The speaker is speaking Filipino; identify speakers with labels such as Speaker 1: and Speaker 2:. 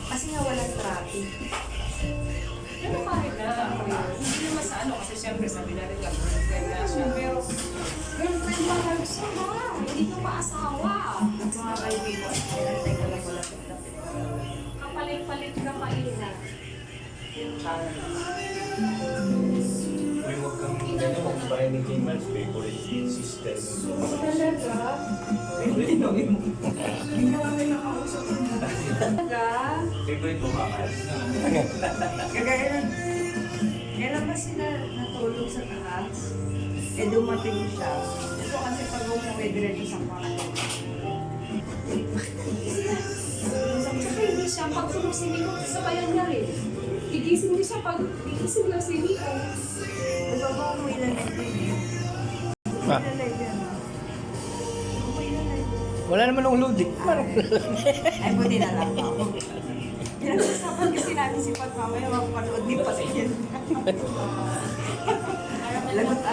Speaker 1: Kasi nga walang traffic.
Speaker 2: Pero kahit na, hindi naman sa ano, kasi siyempre sabi natin ka, girlfriend na siya. Pero, girlfriend ba kayo sa hindi ka pa asawa.
Speaker 1: At mga kaibigan, pinantay ko lang wala sa traffic.
Speaker 2: Kapalit-palit ka pa ina.
Speaker 3: Uy, huwag kang ganyan, huwag bayan ni King Mal's favorite sister mo.
Speaker 2: Talaga?
Speaker 1: Hindi na kami nakausap na.
Speaker 2: Talaga?
Speaker 3: Favorite mo, Mamas?
Speaker 1: Kagaya ng, kailan ba sila natulog sa taas? Eh dumating siya. Ito kasi pag umuwi diretso sa kwarto.
Speaker 2: Tsaka hindi siya, pag tulog si Nico, sabayan niya rin. Gigising niya siya pag gigising lang si Nico.
Speaker 1: Diba ba umuwi na lang din?
Speaker 4: Ah.
Speaker 1: Umuwi na lang din. Umuwi na lang din.
Speaker 4: Wala naman akong loading.
Speaker 1: Ay, buti na lang ako. Pinag-usapan kasi namin si Pat mamaya mapapanood ni Pat yan. Lagot